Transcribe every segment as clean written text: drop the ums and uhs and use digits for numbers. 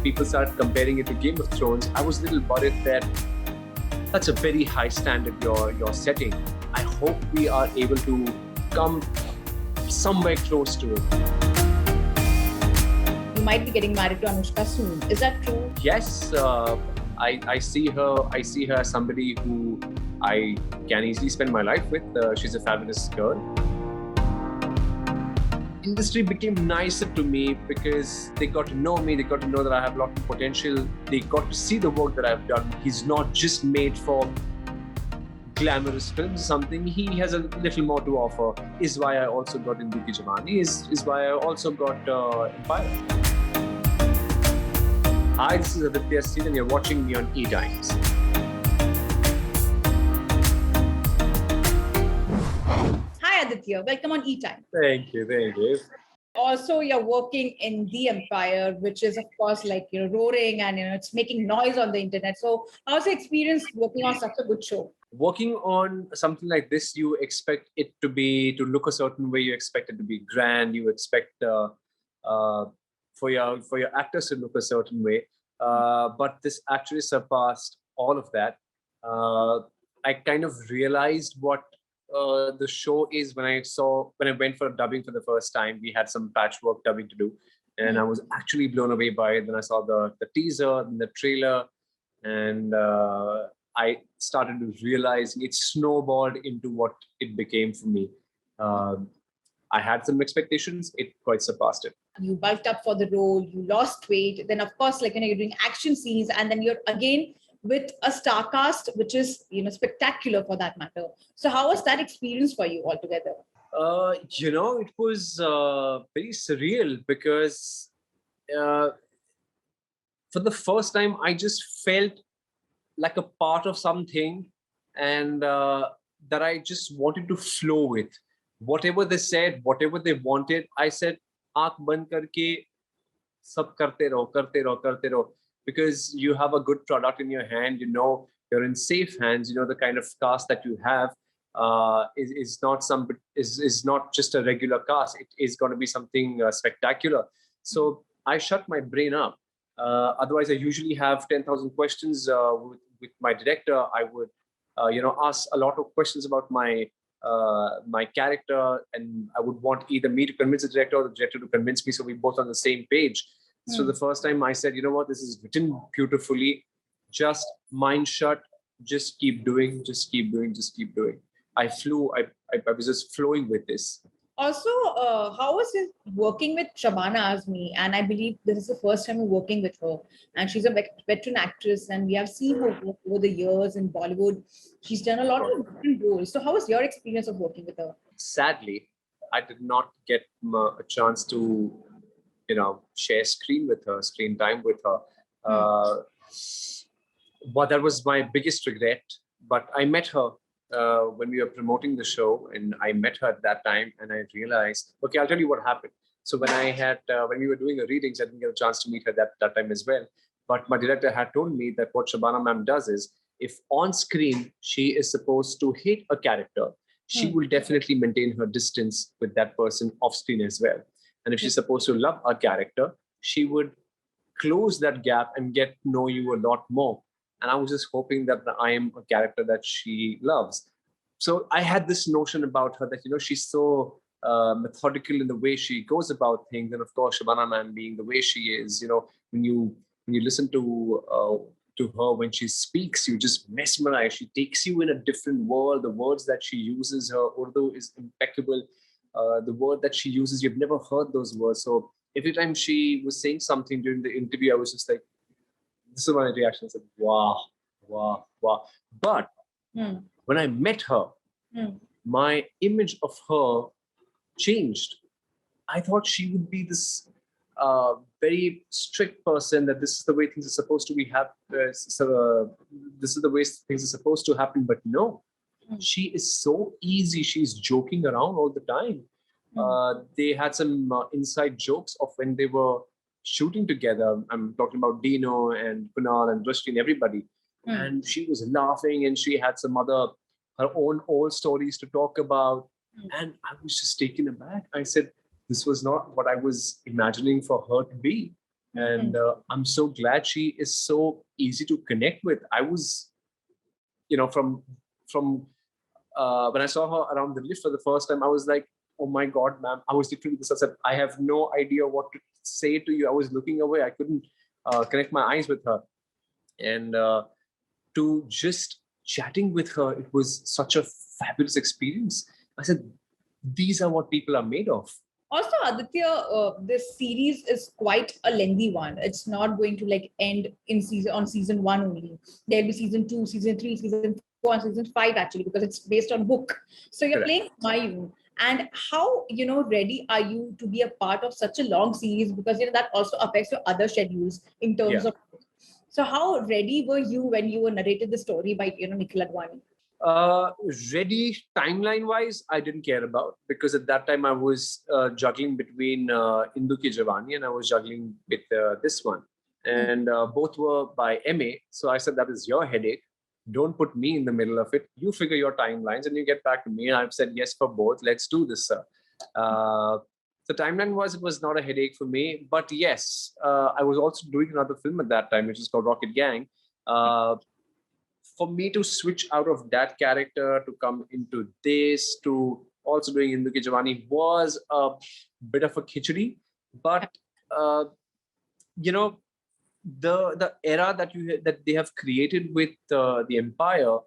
people started comparing it to Game of Thrones, I was a little worried that that's a very high standard you're setting. I hope we are able to come somewhere close to it. You might be getting married to Anushka soon. Is that true? Yes, I see her. I see her as somebody who I can easily spend my life with. She's a fabulous girl. Industry became nicer to me because they got to know me. They got to know that I have a lot of potential. They got to see the work that I've done. He's not just made for glamorous films or something. He has a little more to offer. Is why I also got Hindu Ki Jawani. Is why I also got Empire. Hi, this is Aditya Seal and you're watching me on ETimes. Hi Aditya, welcome on ETimes. Thank you. Also, you're working in the Empire, which is of course like roaring and it's making noise on the internet. So how's the experience working on such a good show? Working on something like this, you expect it to look a certain way. You expect it to be grand. You expect for your actors to look a certain way. But this actually surpassed all of that. I kind of realized what the show is when I went for dubbing for the first time. We had some patchwork dubbing to do, and I was actually blown away by it. Then I saw the teaser and the trailer, and I started to realize it snowballed into what it became for me. I had some expectations. It quite surpassed it. You bulked up for the role, you lost weight. Then, of course, you're doing action scenes, and then you're again with a star cast, which is spectacular for that matter. So, how was that experience for you altogether? It was very surreal because for the first time, I just felt like a part of something, and that I just wanted to flow with. Whatever they said, whatever they wanted, I said, "Aankh band karke sab karte raho," because you have a good product in your hand. You're in safe hands. The kind of cast that you have is not just a regular cast. It is going to be something spectacular. So I shut my brain up. Otherwise, I usually have 10,000 questions with my director. I would, ask a lot of questions about my character, and I would want either me to convince the director or the director to convince me, so we're both on the same page. So the first time I said, what, this is written beautifully. Just mind shut. Just keep doing. I flew. I was just flowing with this. Also, how was it working with Shabana Azmi? And I believe this is the first time you're working with her. And she's a veteran actress, and we have seen her work over the years in Bollywood. She's done a lot of different roles. So how was your experience of working with her? Sadly, I did not get a chance to, share screen time with her. But that was my biggest regret. But I met her when we were promoting the show, and I met her at that time, and I realized, okay, I'll tell you what happened. So when we were doing the readings, I didn't get a chance to meet her that time as well. But my director had told me that what Shabana ma'am does is, if on screen she is supposed to hate a character, she will definitely maintain her distance with that person off screen as well. And if she's supposed to love a character, she would close that gap and get to know you a lot more. And I was just hoping that I am a character that she loves. So I had this notion about her that, she's so methodical in the way she goes about things. And of course, Shabana ma'am being the way she is, when you listen to her, when she speaks, you just mesmerize. She takes you in a different world. The words that she uses, her Urdu is impeccable. The word that she uses, you've never heard those words. So every time she was saying something during the interview, I was just like, this is my reaction. I said, wow. But when I met her, my image of her changed. I thought she would be this very strict person, that this is the way things are supposed to be this is the way things are supposed to happen. But no, she is so easy. She's joking around all the time. They had some inside jokes of when they were shooting together. I'm talking about Dino and Kunal and Drishti and everybody. And she was laughing, and she had her own old stories to talk about. And I was just taken aback. I said, this was not what I was imagining for her to be. And I'm so glad she is so easy to connect with. I was, from when I saw her around the lift for the first time, I was like, oh my God, ma'am. I was literally this. I said, I have no idea what to say to you. I was looking away. I couldn't connect my eyes with her. And to just chatting with her, it was such a fabulous experience. I said, these are what people are made of. Also, Aditya, this series is quite a lengthy one. It's not going to like end in season one only. There'll be season two, season three, season four, and season five actually, because it's based on book. So you're Correct. playing Mayun. And how ready are you to be a part of such a long series? Because that also affects your other schedules in terms Yeah. of. So how ready were you when you were narrated the story by Nikhil Advani? Ready timeline wise, I didn't care about, because at that time I was juggling between Indu Ki Jawani and I was juggling with this one. And both were by MA. So I said, that is your headache. Don't put me in the middle of it. You figure your timelines and you get back to me. And I've said yes for both. Let's do this, sir. The timeline it was not a headache for me. But yes, I was also doing another film at that time, which is called Rocket Gang. For me to switch out of that character to come into this, to also doing Indu Ki Jawani, was a bit of a khichdi. But the era that they have created with the Empire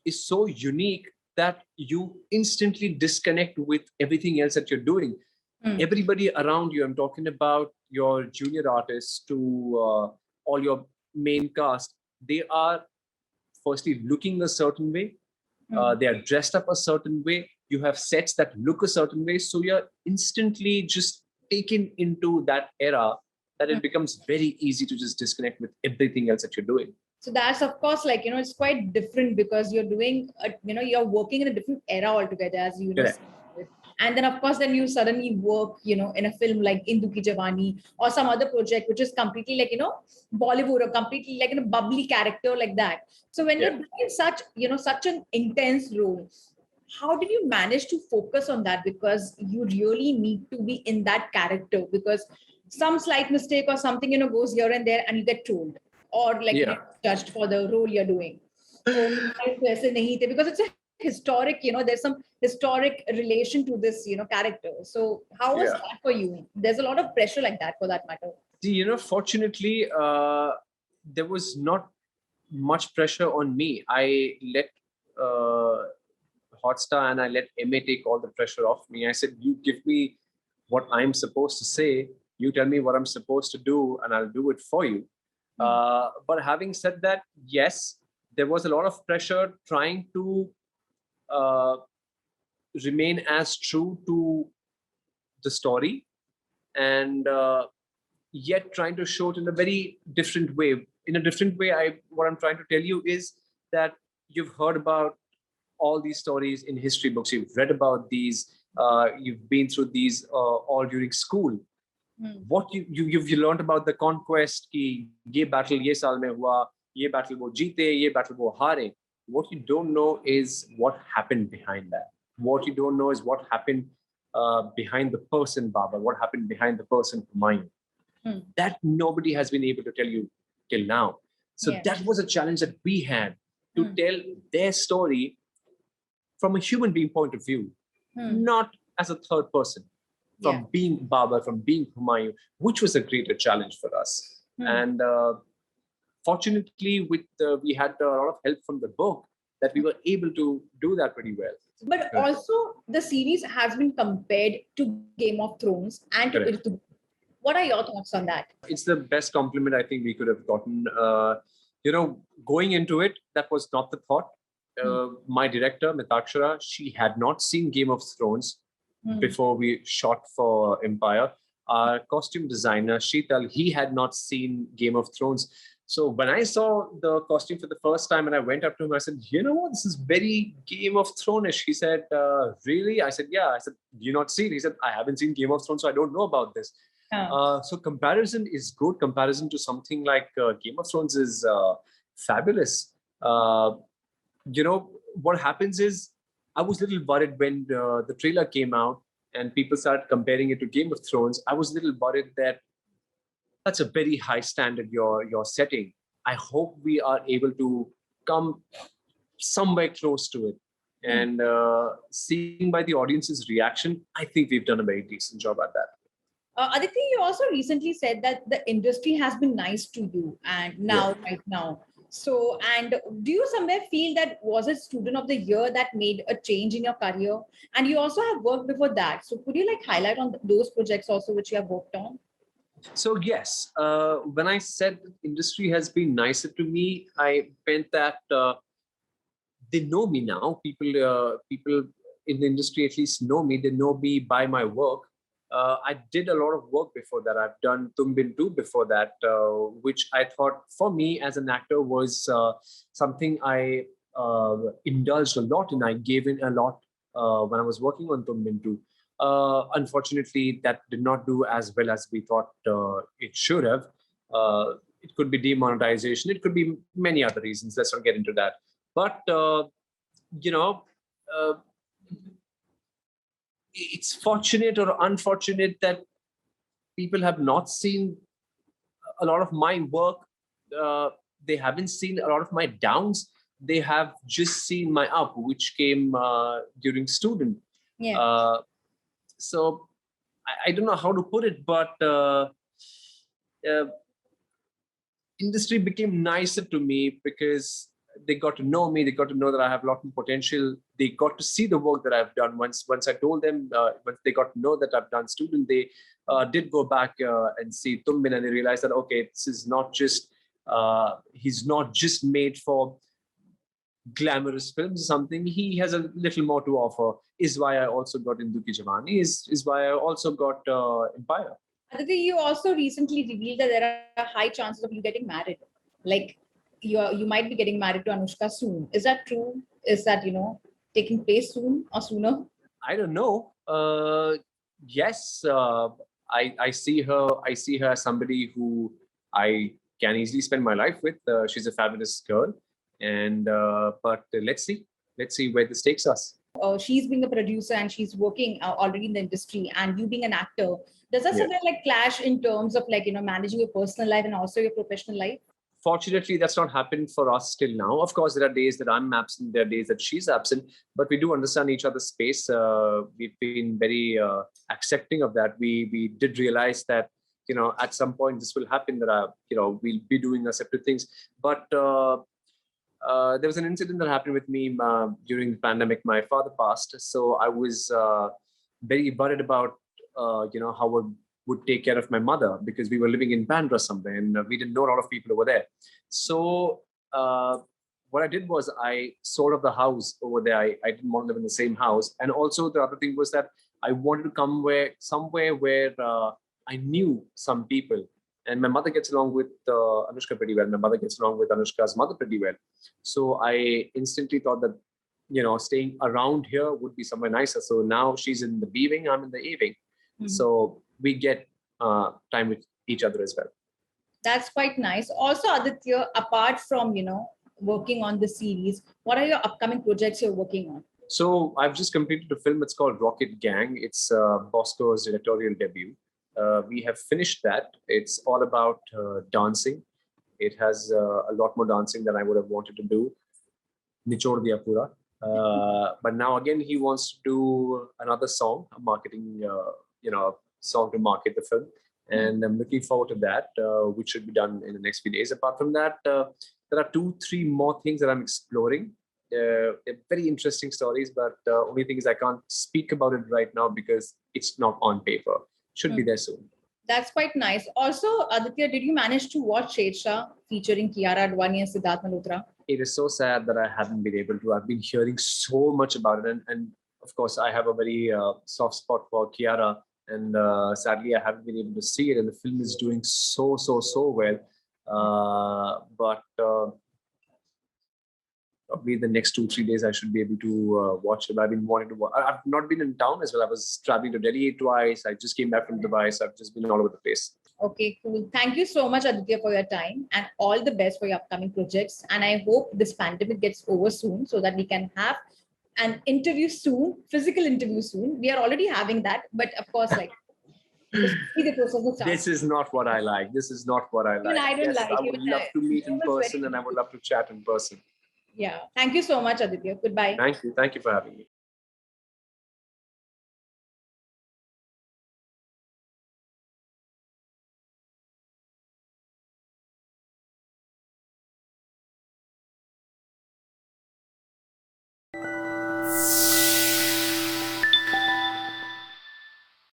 is so unique that you instantly disconnect with everything else that you're doing. Everybody around you, I'm talking about your junior artists to all your main cast, they are firstly looking a certain way. They are dressed up a certain way. You have sets that look a certain way. So you're instantly just taken into that era that it becomes very easy to just disconnect with everything else that you're doing. So that's of course it's quite different because you're doing, you're working in a different era altogether, as you know. Correct. And then of course, then you suddenly work, in a film like Indu Ki Jawani or some other project, which is completely Bollywood or completely like in a bubbly character like that. So when you're doing such an intense role, how did you manage to focus on that? Because you really need to be in that character, because some slight mistake or something, goes here and there and you get trolled or judged for the role you're doing. So because it's a historic, there's some historic relation to this, character. So how was that for you? There's a lot of pressure like that, for that matter. See, fortunately, there was not much pressure on me. I let Hotstar and I let MA take all the pressure off me. I said, you give me what I'm supposed to say. You tell me what I'm supposed to do, and I'll do it for you. But having said that, yes, there was a lot of pressure trying to remain as true to the story, and yet trying to show it in a very different way. In a different way, what I'm trying to tell you is that you've heard about all these stories in history books. You've read about these. You've been through these all during school. What you've learned about the conquest, ki ye battle ye saal mein hua, ye battle wo jeete, ye battle wo haare. What you don't know is what happened behind that. What you don't know is what happened behind the person Babur, what happened behind the person Humayun. That nobody has been able to tell you till now. So that was a challenge that we had, to tell their story from a human being point of view, not as a third person, from being Babur, from being Humayun, which was a greater challenge for us. And fortunately, we had a lot of help from the book, that we were able to do that pretty well. But also, the series has been compared to Game of Thrones and to Irtu. What are your thoughts on that? It's the best compliment I think we could have gotten. Going into it, that was not the thought. My director, Mitakshara, she had not seen Game of Thrones before we shot for Empire. Our costume designer, Sheetal, he had not seen Game of Thrones. So when I saw the costume for the first time and I went up to him, I said, you know what, this is very Game of Thrones-ish. He said, really? I said, yeah. I said, do you not see it? He said, I haven't seen Game of Thrones, so I don't know about this. So comparison is good. Comparison to something like Game of Thrones is fabulous. What happens is, I was a little worried when the trailer came out and people started comparing it to Game of Thrones. I was a little worried that That's a very high standard you're setting. I hope we are able to come somewhere close to it. Hmm. And seeing by the audience's reaction, I think we've done a very decent job at that. Aditya, you also recently said that the industry has been nice to you, and Yeah. right now. So, and do you somewhere feel that was it Student of the Year that made a change in your career? And you also have worked before that. So, could you like highlight on those projects also which you have worked on? So yes, when I said the industry has been nicer to me, I meant that they know me now. People in the industry at least know me. They know me by my work. I did a lot of work before that. I've done Tum Bintu before that, which I thought for me as an actor was something I indulged a lot in. I gave in a lot when I was working on Tum Bintu. Unfortunately, that did not do as well as we thought it should have. It could be demonetization. It could be many other reasons. Let's not get into that. But you know, uh, it's fortunate or unfortunate that people have not seen a lot of my work. Uh, they haven't seen a lot of my downs. They have just seen my up, which came during student. Yeah. Uh, so I don't know how to put it, but uh, industry became nicer to me because they got to know me. They got to know that I have a lot more potential. They got to see the work that I've done. Once I told them, once they got to know that I've done student, they did go back and see Tumbin, and they realized that okay, this is not just he's not just made for glamorous films or something. He has a little more to offer. Is why I also got Hindu Ki Jawani. Is why I also got Empire. Aditi, you also recently revealed that there are high chances of you getting married. Like you might be getting married to Anushka soon. Is that true? Is that taking place soon or sooner? I don't know. Yes, I see her. I see her as somebody who I can easily spend my life with. She's a fabulous girl, and but let's see where this takes us. She's being a producer and she's working already in the industry, and you being an actor, does that Yeah. somewhere like clash in terms of like managing your personal life and also your professional life? Fortunately, that's not happened for us till now. Of course, there are days that I'm absent, there are days that she's absent, but we do understand each other's space. We've been very accepting of that. We did realize that at some point this will happen, that we'll be doing our separate things. But there was an incident that happened with me during the pandemic. My father passed, so I was very worried about how I would take care of my mother, because we were living in Bandra somewhere, and we didn't know a lot of people over there. So what I did was I sold off the house over there. I didn't want to live in the same house, and also the other thing was that I wanted to come somewhere where I knew some people. And my mother gets along with Anushka pretty well. My mother gets along with Anushka's mother pretty well. So I instantly thought that, staying around here would be somewhere nicer. So now she's in the B wing, I'm in the A wing. Mhm. So we get time with each other as well. That's quite nice. Also, Aditya, apart from working on the series, what are your upcoming projects you're working on? So I've just completed a film. It's called Rocket Gang. It's Bosco's directorial debut. We have finished that. It's all about dancing. It has a lot more dancing than I would have wanted to do. Nichod diya pura. But now again, he wants to do another song, a marketing, song to market the film. And I'm looking forward to that, which should be done in the next few days. Apart from that, there are 2, 3 more things that I'm exploring. They're very interesting stories, but only thing is I can't speak about it right now because it's not on paper. Should be there soon. That's quite nice. Also, Aditya, did you manage to watch Shesha featuring Kiara Advani and Siddharth Malhotra? It is so sad that I haven't been able to. I've been hearing so much about it, and of course, I have a very soft spot for Kiara, and sadly, I haven't been able to see it. And the film is doing so well. But probably the next 2, 3 days, I should be able to watch it. I've been wanting to watch. I've not been in town as well. I was traveling to Delhi twice. I just came back from Dubai, so I've just been all over the place. Okay, cool. Thank you so much, Aditya, for your time and all the best for your upcoming projects. And I hope this pandemic gets over soon so that we can have an interview soon, physical interview soon. We are already having that, but of course, like Just see the process of This is not what I like. This is not what I Even like. I don't Yes, like. I would Even love to meet in it was very person and I would love to chat in person. Yeah. Thank you so much, Aditya. Goodbye. Thank you. Thank you for having me.